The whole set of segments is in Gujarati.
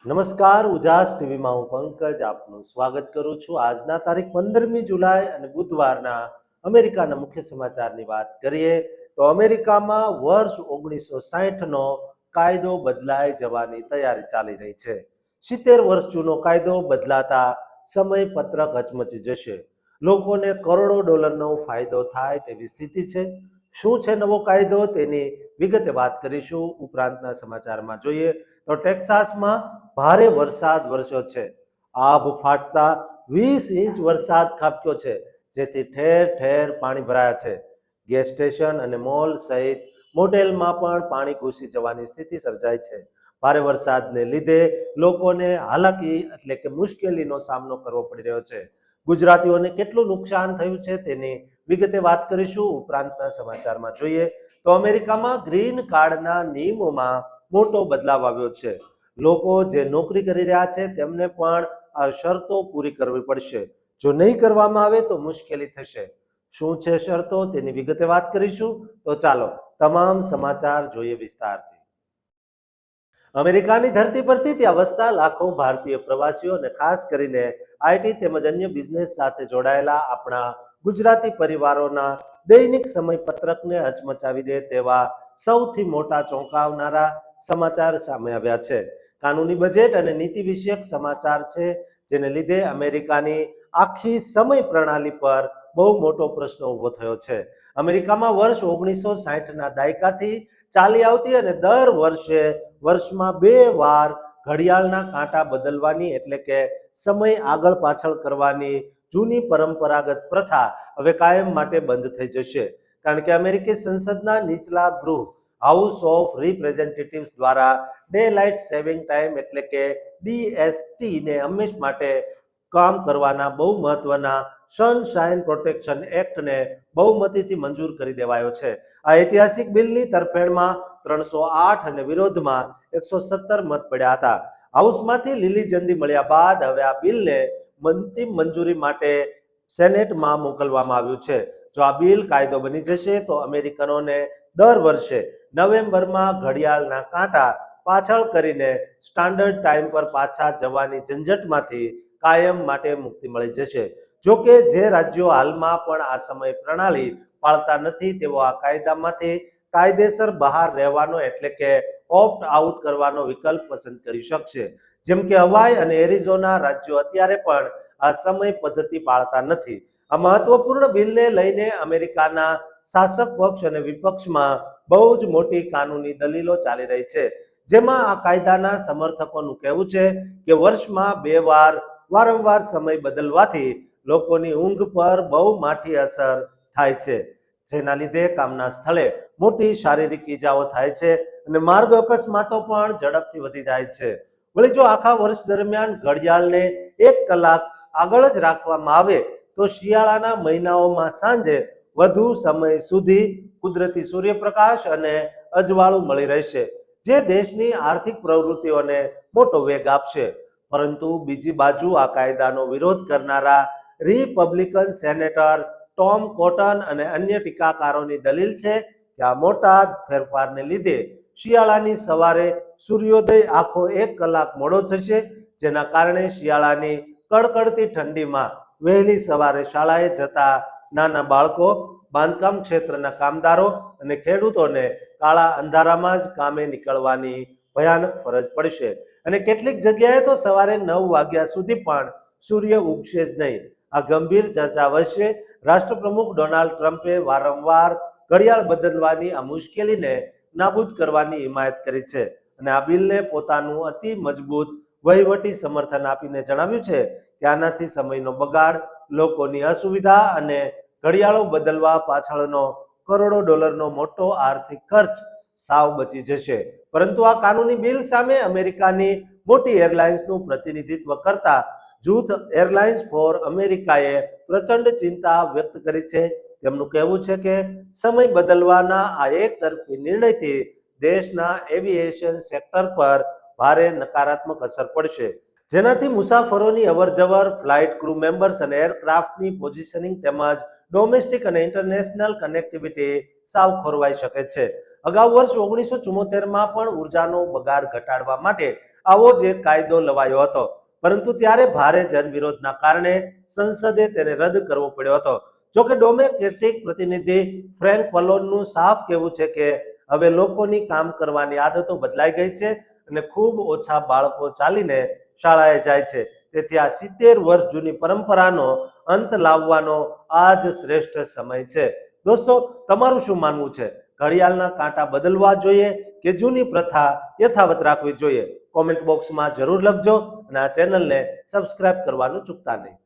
નમસ્કાર, ઉજાસ ટીવીમાં હું પંકજ આપનું સ્વાગત કરું છું. આજના તારીખ 15મી જુલાઈ અને બુધવારના અમેરિકાના મુખ્ય સમાચારની વાત કરીએ તો અમેરિકામાં વર્ષ 1960નો કાયદો બદલાઈ જવાની તૈયારી ચાલી રહી છે. 70 વર્ષ જૂનો કાયદો બદલાતા સમય પત્રક હચમચી જશે. લોકોને કરોડો ડોલરનો ફાયદો થાય તેવી સ્થિતિ છે. શું છે નવો કાયદો તેની વિગતે વાત કરીશું. ઉપરાંતના સમાચારમાં જોઈએ તો ટેક્સાસમાં ભારે વરસાદ વરસ્યો છે. આભ ફાટતા 20 ઇંચ વરસાદ ખાબક્યો છે, જેથી ઠેર ઠેર પાણી ભરાયા છે. ગેસ સ્ટેશન અને મોલ સહિત મોટેલમાં પણ પાણી ઘૂસી જવાની સ્થિતિ સર્જાઈ છે. ભારે વરસાદને લીધે લોકોને હાલાકી એટલે કે મુશ્કેલીનો સામનો કરવો પડી રહ્યો છે. ગુજરાતીઓને કેટલું નુકસાન થયું છે તેની વિગતે વાત કરીશું. ઉપરાંતના સમાચારમાં જોઈએ તો અમેરિકામાં ગ્રીન કાર્ડના નિયમોમાં મોટો બદલાવ આવ્યો છે. લોકો જે નોકરી કરી રહ્યા છે તેમને પણ આ શરતો પૂરી કરવી પડશે. જો નહીં કરવામાં આવે તો મુશ્કેલી થશે. શું છે શરતો તેની વિગતે વાત કરીશું. તો ચાલો તમામ સમાચાર જોઈએ વિસ્તારથી. અમેરિકાની ધરતી પરથી ત્યાં વસતા લાખો ભારતીય પ્રવાસીઓ અને ખાસ કરીને આઈટી તેમજ અન્ય બિઝનેસ સાથે જોડાયેલા આપણા ગુજરાતી પરિવારોના દૈનિક સમય પત્રકને હચમચાવી દે તેવા સૌથી મોટા ચોંકાવનારા સમાચાર સામે આવ્યા છે. કાનૂની બજેટ અને નીતિ વિષયક સમાચાર છે, જેને લીધે અમેરિકાની આખી સમય પ્રણાલી પર બહુ મોટો પ્રશ્ન ઊભો થયો છે. અમેરિકામાં વર્ષ 1960ના દાયકાથી ચાલી આવતી અને દર વર્ષમાં 2 વાર ઘડિયાળના કાંટા બદલવાની એટલે કે સમય આગળ પાછળ કરવાની જૂની પરંપરાગત પ્રથા હવે કાયમ માટે બંધ થઈ જશે. કારણ કે અમેરિકી સંસદના નીચલા ગૃહ હાઉસ ઓફ રિપ્રેઝેન્ટેટિવ્સ દ્વારા ડે લાઇટ સેવિંગ ટાઈમ એટલે કે DST ને હંમેશ માટે કામ કરવાના બહુ મહત્વના સનશાઇન પ્રોટેક્શન એક્ટને બહુમતીથી મંજૂર કરી દેવાયો છે. આ ઐતિહાસિક બિલની તરફેણમાં 308 અને વિરોધમાં 117 મત પડ્યા હતા. હાઉસમાંથી લીલી ઝંડી મળ્યા બાદ હવે આ બિલને અંતિમ મંજૂરી માટે સેનેટમાં મોકલવામાં આવ્યું છે. જો આ બિલ કાયદો બની જશે તો અમેરિકનોને દર વર્ષે નવેમ્બરમાં ઘડિયાળના કાંટા પાછળ કરીને સ્ટાન્ડર્ડ ટાઈમ પર પાછા જવાની ઝંઝટમાંથી કાયમ માટે મુક્તિ મળી જશે. જો કે જે રાજ્યો હાલમાં પણ આ સમય પ્રણાલી પાળતા નથી તેઓ આ કાયદામાંથી કાયદેસર બહાર રહેવાનો એટલે કે ઓપ્ટ આઉટ કરવાનો વિકલ્પ પસંદ કરી શકશે. જેમ કે હવાઈ અને એરિઝોના રાજ્યો અત્યારે પણ આ સમય પદ્ધતિ પાળતા નથી. આ મહત્વપૂર્ણ બિલને લઈને અમેરિકાના શાસક પક્ષ અને વિપક્ષમાં બહુ જ મોટી કાનૂની દલીલો ચાલી રહી છે. જેમાં આ કાયદાના સમર્થકોનું કહેવું છે કે વર્ષમાં 2 વાર વારંવાર સમય બદલવાથી લોકોની ઊંઘ પર બહુ માઠી અસર થાય છે, જેના લીધે કામના સ્થળે મોટી શારીરિક ઈજાઓ થાય છે અને માર્ગ અકસ્માતો પણ ઝડપથી વધી જાય છે. વળી જો આખા વર્ષ દરમિયાન ઘડિયાળને 1 કલાક આગળ જ રાખવામાં આવે તો શિયાળાના મહિનાઓમાં સાંજે વધુ સમય સુધી કુદરતી સૂર્યપ્રકાશ અને અજવાળું મળી રહેશે, જે દેશની આર્થિક પ્રવૃત્તિઓને મોટો વેગ આપશે. પરંતુ બીજી બાજુ આ કાયદાનો વિરોધ કરનારા રિપબ્લિકન સેનેટર ટોમ કોટન અને અન્ય ટીકાકારોની દલીલ છે કે આ મોટા ફેરફારને લીધે શિયાળાની સવારે સૂર્યોદય આખો 1 કલાક મોડો થશે, જેના કારણે શિયાળાની કડકડતી ઠંડીમાં વહેલી સવારે શાળાએ જતા નાના બાળકો, બાંધકામ ક્ષેત્રના કામદારો અને ખેડૂતોને કાળા અંધારામાં જ કામે નીકળવાની ભયાનક ફરજ પડશે. અને કેટલીક જગ્યાએ તો સવારે 9 વાગ્યા સુધી પણ સૂર્ય ઉગશે જ નહીં. આ ગંભીર ચર્ચા વચ્ચે રાષ્ટ્રપ્રમુખ ડોનાલ્ડ ટ્રમ્પે વારંવાર ઘડિયાળ બદલવાની આ મુશ્કેલીને નાબૂદ કરવાની હિમાયત કરી છે અને આ બિલને પોતાનું અતિ મજબૂત વહીવટી સમર્થન આપીને જણાવ્યું છે કે આનાથી સમયનો બગાડ, લોકોની અસુવિધા અને ઘડિયાળો બદલવા પાછળનો કરોડો ડોલરનો મોટો આર્થિક ખર્ચ સાવ બચી જશે. પરંતુ આ કાનૂની બિલ સામે અમેરિકાની મોટી એરલાઇન્સનું પ્રતિનિધિત્વ કરતા જૂથ એરલાઇન્સ ફોર અમેરિકાએ પ્રચંડ ચિંતા વ્યક્ત કરી છે. તેમનું કહેવું છે કે સમય બદલવાના આ એકતરફી નિર્ણયથી દેશના એવિએશન સેક્ટર પર ભારે નકારાત્મક અસર પડશે, જેનાથી મુસાફરોની અવરજવર, ફ્લાઇટ ક્રૂ મેમ્બર્સ અને એરક્રાફ્ટની પોઝિશનિંગ તેમજ ડોમેસ્ટિક અને ઇન્ટરનેશનલ કનેક્ટિવિટી સાવ ખોરવાઈ શકે છે. અગાઉ વર્ષ 1974માં પણ ઉર્જાનો બગાડ ઘટાડવા માટે આવો જ એક કાયદો લવાયો હતો, પરંતુ ત્યારે ભારે જનવિરોધના કારણે સંસદે તેને રદ કરવો પડ્યો હતો. જોકે ડેમોક્રેટિક પ્રતિનિધિ ફ્રેન્ક પલોનનું સાફ કહેવું છે કે હવે લોકોની કામ કરવાની આદતો બદલાઈ ગઈ છે અને ખૂબ ઓછા બાળકો ચાલીને શાળાએ જાય છે. તેથી આ 70 વર્ષ જૂની પરંપરાનો અંત લાવવાનો આ જ શ્રેષ્ઠ સમય છે. દોસ્તો, તમારું શું માનવું છે? ઘડિયાળના કાંટા બદલવા જોઈએ કે જૂની પ્રથા યથાવત રાખવી જોઈએ? કોમેન્ટ બોક્સમાં જરૂર લખજો અને આ ચેનલને સબસ્ક્રાઇબ કરવાનું ચૂકતા નહીં.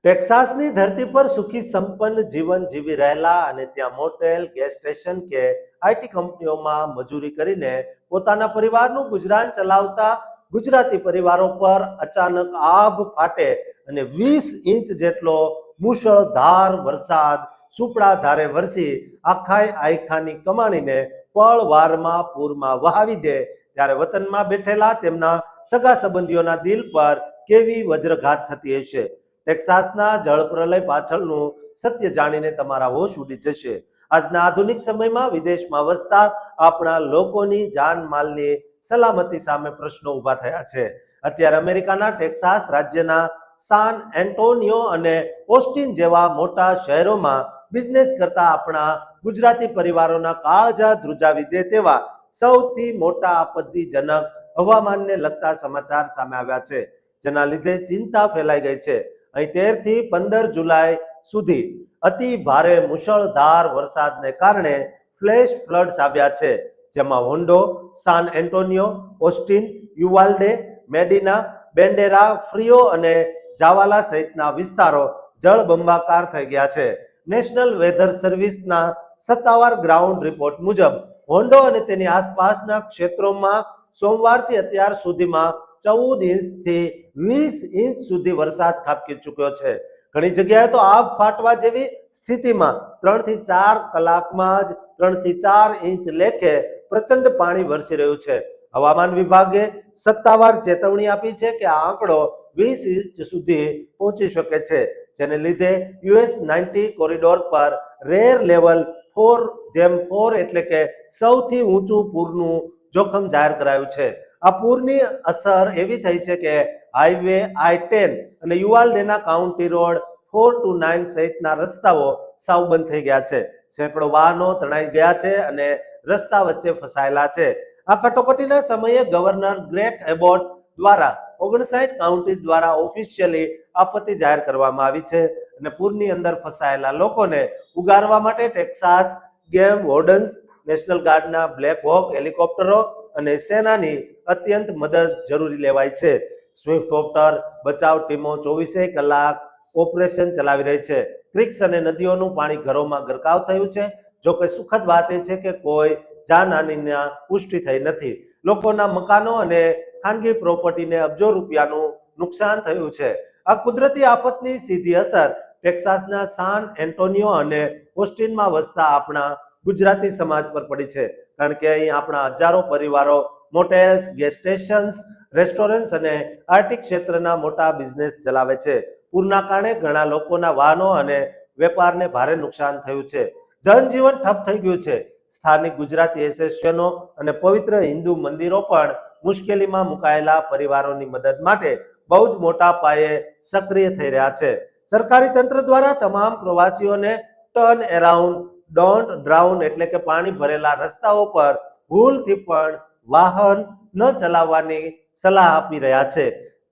ટેક્સાસની ધરતી પર સુખી સંપન્ન જીવન જીવી રહેલા અને ત્યાં મોટેલ, ગેસ સ્ટેશન કે આઈટી કંપનીઓમાં મજૂરી કરીને પોતાના પરિવારનું ગુજરાન ચલાવતા ગુજરાતી પરિવારો પર અચાનક આભ ફાટે અને 20 ઇંચ જેટલો મુશળધાર વરસાદ સુપડા ધારે વરસી આખાની કમાણીને પળવારમાં પૂરમાં વહાવી દે ત્યારે વતનમાં બેઠેલા તેમના સગા સંબંધીઓના દિલ પર કેવી વજ્રઘાત થતી હશે. ટેક્સાસના જળપ્રલય પાછળનું સત્ય જાણીને તમારા હોશ ઉડી જશે. આજના આધુનિક સમયમાં વિદેશમાં વસતા આપણા લોકોની જાનમાલની સલામતી સામે પ્રશ્નો ઊભા થયા છે. અત્યારે અમેરિકાના ટેક્સાસ રાજ્યના સાન એન્ટોનિયો અને ઓસ્ટિન જેવા મોટા શહેરોમાં બિઝનેસ કરતા આપણા ગુજરાતી પરિવારોના કાળજા ધ્રુજાવી દે તેવા સૌથી મોટા આપત્તિજનક હવામાનને લગતા સમાચાર સામે આવ્યા છે, જેના લીધે ચિંતા ફેલાઈ ગઈ છે. અહીં 13 થી 15 જુલાઈ સુધી અતિ ભારે મુશળધાર વરસાદને કારણે ફ્લેશ ફ્લડ્સ આવ્યા છે, જેમાં હોન્ડો, સાન એન્ટોનિયો, ઓસ્ટિન, યુવાલ્ડે, મેડિના, બેન્ડેરા, ફ્રિયો અને જાવાલા સહિતના વિસ્તારો જળબંબાકાર થઈ ગયા છે. નેશનલ વેધર સર્વિસના સત્તાવાર ગ્રાઉન્ડ રિપોર્ટ મુજબ હોન્ડો અને તેની આસપાસના ક્ષેત્રોમાં સોમવારથી અત્યાર સુધીમાં 14 ઇંચથી 20 ઇંચ સુધી વરસાદ ખાબકી ચૂક્યો છે. ઘણી જગ્યાએ તો આભ ફાટવા જેવી સ્થિતિમાં 3 થી 4 કલાકમાં જ 3 થી 4 ઇંચ લેખે પ્રચંડ પાણી વરસી રહ્યું છે. હવામાન વિભાગે સત્તાવાર ચેતવણી આપી છે કે આ આંકડો 20 ઇંચ સુધી પહોંચી શકે છે, જેને લીધે US-90 કોરિડોર પર રેર લેવલ 4 એટલે કે સૌથી ઊંચું પૂરનું જોખમ જાહેર કરાયું છે. આ પૂરની અસર એવી થઈ છે કે હાઈવે I-10 અને યુવાલ્ડેના કાઉન્ટી રોડ 4 to 9 સહિતના રસ્તાઓ સાવ બંધ થઈ ગયા છે. સેંકડો વાહનો તણાઈ ગયા છે અને રસ્તા વચ્ચે ફસાયેલા છે. આ કટોકટીના સમયે ગવર્નર ગ્રેગ એબોટ દ્વારા 59 કાઉન્ટીઝ દ્વારા ઓફિશિયલી આપત્તિ જાહેર કરવામાં આવી છે અને પૂરની અંદર ફસાયેલા લોકોને ઉગારવા માટે ટેક્સાસ ગેમ વોર્ડન્સ, નેશનલ ગાર્ડના બ્લેક હોક હેલિકોપ્ટરો અને સેનાની અત્યંત મદદ જરૂરી લેવાય છે. સ્વિફ્ટકોપ્ટર બચાવ ટીમો 24 કલાક ઓપરેશન ચલાવી રહી છે. ક્રિક્સ અને નદીઓનું પાણી ઘરોમાં ગરકાવ થયું છે. જોકે સુખદ વાત એ છે કે કોઈ જાનહાનિના પુષ્ટિ થઈ નથી. લોકોના મકાનો અને ખાનગી પ્રોપર્ટીને અબજો રૂપિયાનું નુકસાન થયું છે. આ કુદરતી આફતની સીધી અસર ટેક્સાસના સાન એન્ટોનિયો અને ઓસ્ટિનમાં વસતા આપણા ગુજરાતી સમાજ પર પડી છે, કારણ કે અહીં આપણા હજારો પરિવારો મોટેલ્સ, ગેસ સ્ટેશન્સ, રેસ્ટોરન્ટ્સ અને આર્ટિક ક્ષેત્રના મોટા બિઝનેસ ચલાવે છે. પૂરના કારણે ઘણા લોકોના વાહનો અને વેપારને ભારે નુકસાન થયું છે. જનજીવન ઠપ થઈ ગયું છે. સ્થાનિક ગુજરાતી એસોસિએશનો અને પવિત્ર હિન્દુ મંદિરો પણ મુશ્કેલીમાં મુકાયેલા પરિવારોની મદદ માટે બહુ જ મોટા પાયે સક્રિય થઈ રહ્યા છે. સરકારી તંત્ર દ્વારા તમામ પ્રવાસીઓને ટર્ન એરાઉન્ડ, ડોન્ટ ડ્રાઉન એટલે કે પાણી ભરેલા રસ્તાઓ પર ભૂલથી પણ વાહન ન ચલાવવાની સલાહ આપી રહ્યા છે.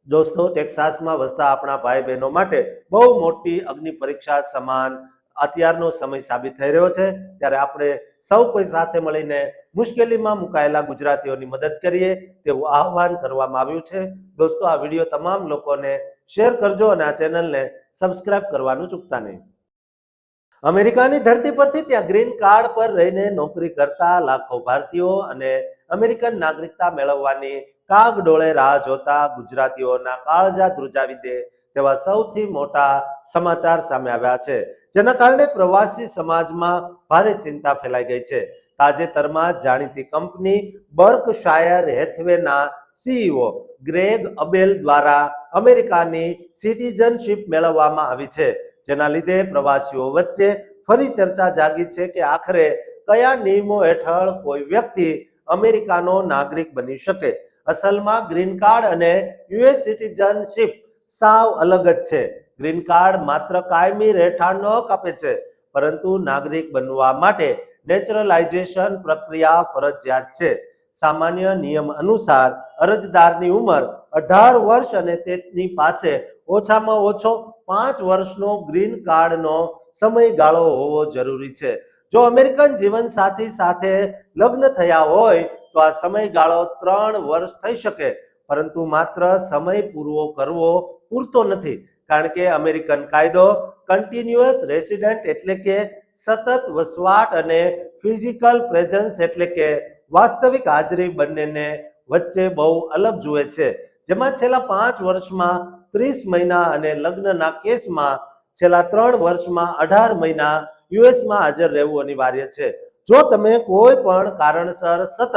દોસ્તો, ટેક્સાસમાં વસતા આપણા ભાઈ બહેનો માટે બહુ મોટી અગ્નિ પરીક્ષા સમાન અત્યારનો સમય સાબિત થઈ રહ્યો છે. ત્યારે આપણે સૌ કોઈ સાથે મળીને મુશ્કેલીમાં મુકાયેલા ગુજરાતીઓની મદદ કરીએ તેવું આહવાન કરવામાં આવ્યું છે. દોસ્તો, આ વિડીયો તમામ લોકોને શેર કરજો અને આ ચેનલને સબસ્ક્રાઇબ કરવાનું ચૂકતા નહીં. અમેરિકાની ધરતી પરથી ત્યાં ગ્રીન કાર્ડ પર રહીને નોકરી કરતા લાખો ભારતીયો અને અમેરિકન નાગરિકતા મેળવવાની કાગડોળે રાહ જોતા ગુજરાતીઓના કાળજા ધ્રુજાવી દે તેવા સૌથી મોટા સમાચાર સામે આવ્યા છે, જેના કારણે પ્રવાસી સમાજમાં ભારે ચિંતા ફેલાઈ ગઈ છે. તાજેતરમાં જાણીતી કંપની બર્કશાયર હેથવેના CEO ગ્રેગ અબેલ દ્વારા અમેરિકાની સિટીઝનશીપ મેળવવામાં આવી છે, જેના લીધે પ્રવાસીઓ વચ્ચે ફરી ચર્ચા જાગી છે કે આખરે કયા નિયમો હેઠળ કોઈ વ્યક્તિ અમેરિકાનો નાગરિક બની શકે. અસલમાં ગ્રીન કાર્ડ અને યુએસ સિટીઝનશીપ સાવ અલગ જ છે. ગ્રીન કાર્ડ માત્ર કાયમી રહેઠાણનો હક આપે છે, પરંતુ નાગરિક બનવા માટે નેચરલાઇઝેશન પ્રક્રિયા ફરજિયાત છે. સામાન્ય નિયમ અનુસાર અરજદારની ઉંમર 18 વર્ષ અને તેની પાસે ઓછામાં ઓછો 5 વર્ષનો ગ્રીન કાર્ડનો સમયગાળો હોવો જરૂરી છે. જો અમેરિકન જીવનસાથી સાથે લગ્ન થયા હોય તો આ સમયગાળો 3 વર્ષ થઈ શકે, પરંતુ માત્ર સમય પૂરો કરવો પૂરતો નથી, કારણ કે અમેરિકન કાયદો કન્ટિન્યુઅસ રેસિડન્ટ એટલે કે સતત વસવાટ અને ફિઝિકલ પ્રેઝન્સ એટલે કે વાસ્તવિક હાજરી બંનેને વચ્ચે બહુ અલગ જુએ છે, જેમાં છેલ્લા 5 વર્ષમાં 30 મહિના અને લગ્નના કેસમાં છેલ્લા 3 વર્ષમાં 18 મહિના યુએસમાં હાજર રહેવું અનિવાર્ય છે. જો તમે કોઈ પણ કારણસર સતત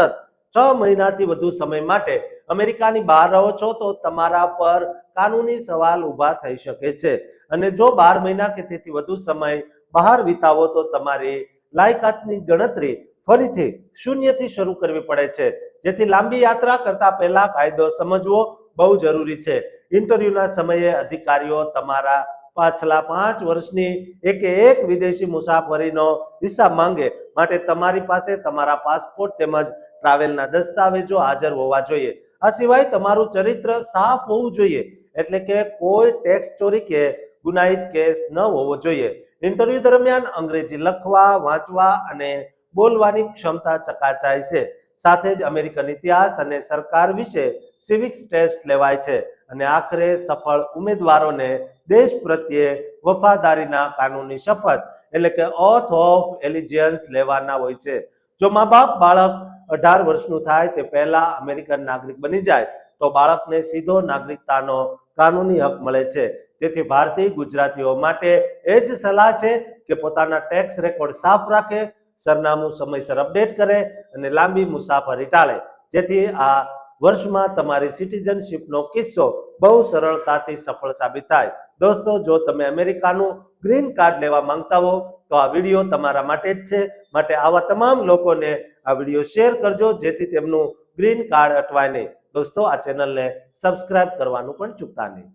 6 મહિનાથી વધુ સમય માટે અમેરિકાની બહાર રહો છો તો તમારા પર કાનૂની સવાલ ઊભા થઈ શકે છે, અને જો 12 મહિના કે તેથી વધુ સમય બહાર વિતાવો તો તમારી લાયકાતની ગણતરી ફરીથી શૂન્યથી શરૂ કરવી પડે છે. જેથી લાંબી યાત્રા કરતા પહેલા કાયદો સમજવો બહુ જરૂરી છે. ઇન્ટરવ્યુના સમયે અધિકારીઓ તમારા પાછલા 5 વર્ષની એક વિદેશી મુસાફરીનો હિસાબ માંગે, માટે તમારી પાસે તમારા પાસપોર્ટ તેમજ ટ્રાવેલના દસ્તાવેજો હાજર હોવા જોઈએ. આ સિવાય તમારું ચરિત્ર સાફ હોવું જોઈએ, એટલે કે કોઈ ટેક્સ ચોરી કે ગુનાહિત કેસ ન હોવો જોઈએ. ઇન્ટરવ્યુ દરમિયાન અંગ્રેજી લખવા, વાંચવા અને બોલવાની ક્ષમતા ચકાસાય છે. સાથે જ અમેરિકન ઇતિહાસ અને સરકાર વિશે સિવિક્સ ટેસ્ટ લેવાય છે, અને આખરે સફળ ઉમેદવારોને દેશ પ્રત્યે વફાદારીના કાનૂની શપથ એટલે કે ઓથ ઓફ એલિજિયન્સ લેવાના હોય છે. જો મા બાપ બાળક 18 વર્ષનું થાય તે પહેલા અમેરિકન નાગરિક બની જાય તો બાળકને સીધો નાગરિકતાનો કાનૂની હક મળે છે. તેથી ભારતીય ગુજરાતીઓ માટે એ જ સલાહ છે કે પોતાના ટેક્સ રેકોર્ડ સાફ રાખે, સરનામું સમયસર અપડેટ કરે અને લાંબી મુસાફરી ટાળે, જેથી આ વર્ષમાં તમારી સિટીઝનશીપનો કિસ્સો બહુ સરળતાથી સફળ સાબિત થાય. દોસ્તો, જો તમે અમેરિકાનું ગ્રીન કાર્ડ લેવા માંગતા હો તો આ વિડીયો તમારા માટે જ છે. માટે આવા તમામ લોકોને આ વિડીયો શેર કરજો, જેથી તેમનું ગ્રીન કાર્ડ અટવાય નહીં. દોસ્તો, આ ચેનલને સબસ્ક્રાઇબ કરવાનું પણ ચૂકતા નહીં.